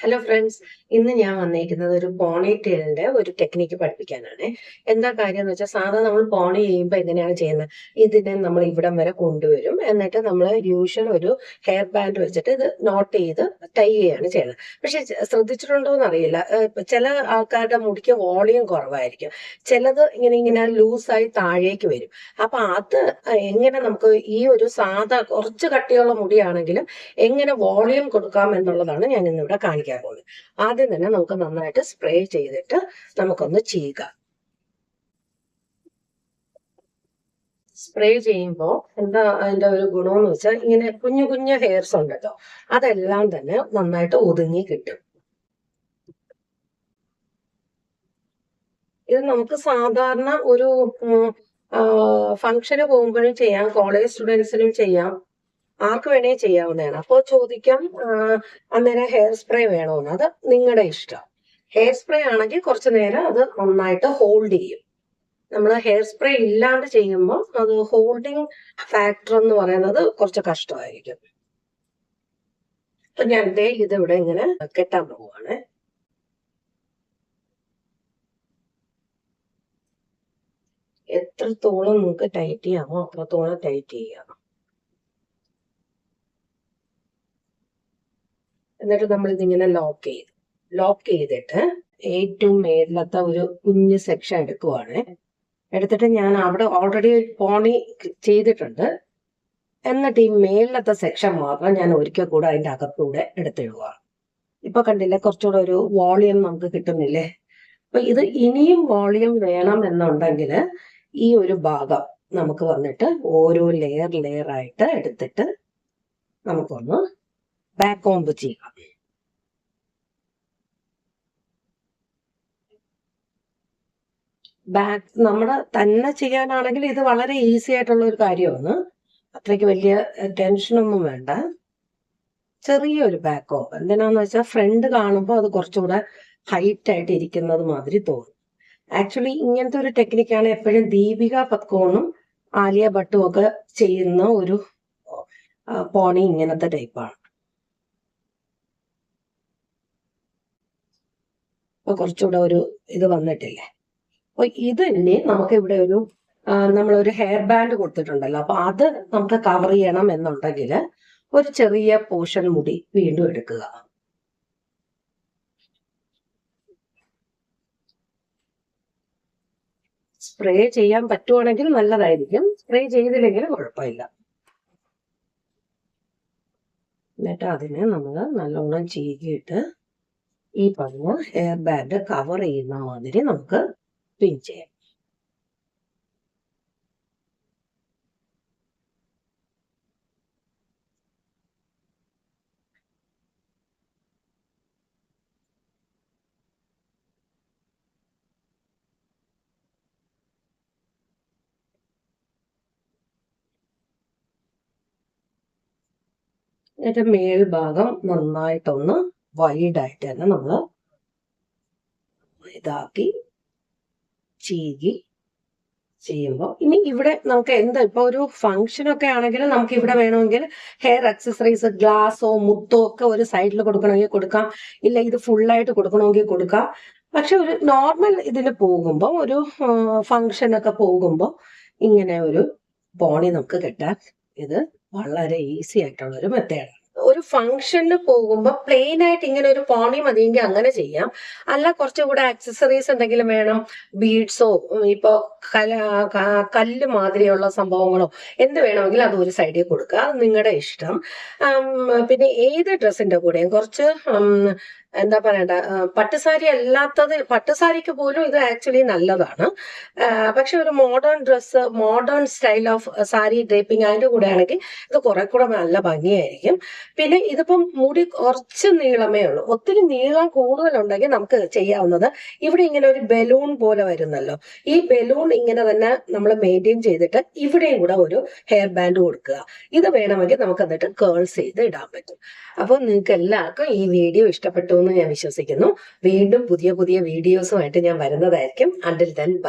Hello friends, ഇന്ന് ഞാൻ വന്നിരിക്കുന്നത് ഒരു പോണി ടെയിലിന്റെ ഒരു ടെക്നിക്ക് പഠിപ്പിക്കാനാണ്. എന്താ കാര്യം എന്ന് വെച്ചാൽ, സാധാരണ നമ്മൾ പോണി ചെയ്യുമ്പോൾ എങ്ങനെയാണ് ചെയ്യുന്നത്? ഇതിനെ നമ്മൾ ഇവിടം വരെ കൊണ്ടുവരും, എന്നിട്ട് നമ്മൾ യൂഷ്വൽ ഒരു ഹെയർ ബാൻഡ് വെച്ചിട്ട് ഇത് നോട്ട് ചെയ്ത് ടൈ ചെയ്യാണ് ചെയ്യുന്നത്. പക്ഷെ ശ്രദ്ധിച്ചിട്ടുണ്ടോ എന്ന് അറിയില്ല, ചില ആൾക്കാരുടെ മുടിക്ക് വോളിയം കുറവായിരിക്കും, ചിലത് ഇങ്ങനെ ഇങ്ങനെ ലൂസായി താഴേക്ക് വരും. അപ്പൊ അത് എങ്ങനെ നമുക്ക് ഈ ഒരു സാധാ കുറച്ച് കട്ടിയുള്ള മുടിയാണെങ്കിലും എങ്ങനെ വോളിയം കൊടുക്കാം എന്നുള്ളതാണ് ഞാൻ ഇന്നിവിടെ കാണിക്കാൻ പോകുന്നത്. ആദ്യം തന്നെ നമുക്ക് നന്നായിട്ട് സ്പ്രേ ചെയ്തിട്ട് നമുക്കൊന്ന് ചെയ്യുക. സ്പ്രേ ചെയ്യുമ്പോൾ എന്താ അതിന്റെ ഒരു ഗുണമെന്ന് വെച്ചാൽ, ഇങ്ങനെ കുഞ്ഞു കുഞ്ഞു ഹെയർസ് ഉണ്ടല്ലോ, അതെല്ലാം തന്നെ നന്നായിട്ട് ഒതുങ്ങി കിട്ടും. ഇത് നമുക്ക് സാധാരണ ഒരു ഫംഗ്ഷന് പോകുമ്പോഴും ചെയ്യാം, കോളേജ് സ്റ്റുഡൻസിനും ചെയ്യാം, ആർക്ക് വേണേ ചെയ്യാവുന്നതാണ്. അപ്പോൾ ചോദിക്കാം അന്നേരം ഹെയർ സ്പ്രേ വേണോന്ന്. അത് നിങ്ങളുടെ ഇഷ്ടം. ഹെയർ സ്പ്രേ ആണെങ്കിൽ കുറച്ചു നേരം അത് നന്നായിട്ട് ഹോൾഡ് ചെയ്യും. നമ്മൾ ഹെയർ സ്പ്രേ ഇല്ലാണ്ട് ചെയ്യുമ്പോൾ അത് ഹോൾഡിങ് ഫാക്ടർ എന്ന് പറയുന്നത് കുറച്ച് കഷ്ടമായിരിക്കും. അപ്പൊ ഞാൻ ഇതിവിടെ ഇങ്ങനെ കെട്ടാൻ പോവുകയാണ്. എത്രത്തോളം നമുക്ക് ടൈറ്റ് ചെയ്യാമോ അത്രത്തോളം ടൈറ്റ് ചെയ്യാം. എന്നിട്ട് നമ്മൾ ഇതിങ്ങനെ ലോക്ക് ചെയ്തിട്ട് ഏറ്റവും മേളിലത്തെ ഒരു കുഞ്ഞ് സെക്ഷൻ എടുക്കുവാണ്. എടുത്തിട്ട് ഞാൻ അവിടെ ഓൾറെഡി പോണി ചെയ്തിട്ടുണ്ട്. എന്നിട്ട് ഈ മേളിലത്തെ സെക്ഷൻ മാത്രം ഞാൻ ഒരിക്കൽ കൂടെ അതിന്റെ അകത്തൂടെ എടുത്തിടുക. ഇപ്പൊ കണ്ടില്ലേ, കുറച്ചുകൂടെ ഒരു വോളിയം നമുക്ക് കിട്ടുന്നില്ലേ? അപ്പൊ ഇത് ഇനിയും വോളിയം വേണം എന്നുണ്ടെങ്കിൽ ഈ ഒരു ഭാഗം നമുക്ക് വന്നിട്ട് ഓരോ ലെയർ ആയിട്ട് എടുത്തിട്ട് നമുക്കൊന്ന് ബാക്ക് കോംബ് ചെയ്യാം. നമ്മുടെ തന്നെ ചെയ്യാനാണെങ്കിൽ ഇത് വളരെ ഈസി ആയിട്ടുള്ള ഒരു കാര്യമാണ്. അത്രയ്ക്ക് വലിയ ടെൻഷനൊന്നും വേണ്ട. ചെറിയൊരു ബാക്ക് കോംബ് എന്തിനാന്ന് വെച്ചാൽ, ഫ്രണ്ട് കാണുമ്പോൾ അത് കുറച്ചുകൂടെ ഹൈറ്റ് ആയിട്ട് ഇരിക്കുന്നത് മാതിരി തോന്നും. ആക്ച്വലി ഇങ്ങനത്തെ ഒരു ടെക്നിക്കാണ് എപ്പോഴും ദീപിക പത്കോണും ആലിയ ഭട്ടും ഒക്കെ ചെയ്യുന്ന ഒരു പോണി ഇങ്ങനത്തെ ടൈപ്പാണ്. അപ്പൊ കുറച്ചുകൂടെ ഒരു ഇത് വന്നിട്ടില്ലേ? അപ്പൊ ഇത് ഇനി നമുക്ക് ഇവിടെ ഒരു നമ്മളൊരു ഹെയർ ബാൻഡ് കൊടുത്തിട്ടുണ്ടല്ലോ, അപ്പൊ അത് നമുക്ക് കവർ ചെയ്യണം എന്നുണ്ടെങ്കിൽ ഒരു ചെറിയ പോർഷൻ മുടി വീണ്ടും എടുക്കുക. സ്പ്രേ ചെയ്യാൻ പറ്റുവാണെങ്കിൽ നല്ലതായിരിക്കും, സ്പ്രേ ചെയ്തില്ലെങ്കിലും കുഴപ്പമില്ല. എന്നിട്ട് അതിനെ നമ്മൾ നല്ലോണം ചീകിയിട്ട് ഈ പറഞ്ഞ ഹെയർ ബാൻഡ് കവർ ചെയ്യുന്ന മാതിരി നമുക്ക് പിൻ ചെയ്യാം. എന്നിട്ട് മേൽഭാഗം നന്നായിട്ടൊന്ന് വൈഡായിട്ട് തന്നെ നമ്മൾ ഇതാക്കി ചീകി ചെയ്യുമ്പോൾ, ഇനി ഇവിടെ നമുക്ക് എന്താ ഇപ്പൊ ഒരു ഫംഗ്ഷനൊക്കെ ആണെങ്കിൽ നമുക്ക് ഇവിടെ വേണമെങ്കിൽ ഹെയർ അക്സസറീസ്, ഗ്ലാസോ മുത്തോ ഒക്കെ ഒരു സൈഡിൽ കൊടുക്കണമെങ്കിൽ കൊടുക്കാം, ഇല്ല ഇത് ഫുള്ളായിട്ട് കൊടുക്കണമെങ്കിൽ കൊടുക്കാം. പക്ഷെ ഒരു നോർമൽ ഇതിൽ പോകുമ്പോൾ, ഒരു ഫംഗ്ഷനൊക്കെ പോകുമ്പോൾ ഇങ്ങനെ ഒരു പോണി നമുക്ക് കെട്ടാൻ ഇത് വളരെ ഈസി ആയിട്ടുള്ള ഒരു മെത്തേഡാണ്. ഒരു ഫംഗ്ഷന് പോകുമ്പോൾ പ്ലെയിൻ ആയിട്ട് ഇങ്ങനെ ഒരു പോണി മതിയെങ്കിൽ അങ്ങനെ ചെയ്യാം. അല്ല കുറച്ചുകൂടെ ആക്സസറീസ് എന്തെങ്കിലും വേണം, ബീഡ്സോ ഇപ്പൊ കല്ല് മാതിരിയുള്ള സംഭവങ്ങളോ എന്ത് വേണമെങ്കിലും അത് ഒരു സൈഡിൽ കൊടുക്കുക, അത് നിങ്ങളുടെ ഇഷ്ടം. പിന്നെ ഏത് ഡ്രസ്സിന്റെ കൂടെയും കുറച്ച് എന്താ പറയണ്ട, പട്ടുസാരി അല്ലാത്തത്, പട്ടുസാരിക്ക് പോലും ഇത് ആക്ച്വലി നല്ലതാണ്. പക്ഷെ ഒരു modern dress, modern style of sari draping അതിന്റെ കൂടെ ആണെങ്കിൽ ഇത് കുറെ കൂടെ നല്ല ഭംഗിയായിരിക്കും. പിന്നെ ഇതിപ്പം മുടി കുറച്ച് നീളമേ ഉള്ളൂ, ഒത്തിരി നീളം കൂടുതലുണ്ടെങ്കിൽ നമുക്ക് ചെയ്യാവുന്നത് ഇവിടെ ഇങ്ങനെ ഒരു ബലൂൺ പോലെ വരുന്നല്ലോ, ഈ ബലൂൺ ഇങ്ങനെ തന്നെ നമ്മൾ മെയിൻറ്റെയിൻ ചെയ്തിട്ട് ഇവിടെയും കൂടെ ഒരു ഹെയർ ബാൻഡ് കൊടുക്കുക. ഇത് വേണമെങ്കിൽ നമുക്ക് എന്നിട്ട് കേൾസ് ചെയ്ത് ഇടാൻ പറ്റും. അപ്പോൾ നിങ്ങൾക്ക് എല്ലാവർക്കും ഈ വീഡിയോ ഇഷ്ടപ്പെട്ടു എന്ന് ഞാൻ വിശ്വസിക്കുന്നു. വീണ്ടും പുതിയ പുതിയ വീഡിയോസുമായിട്ട് ഞാൻ വരുന്നതായിരിക്കും. Until then bye.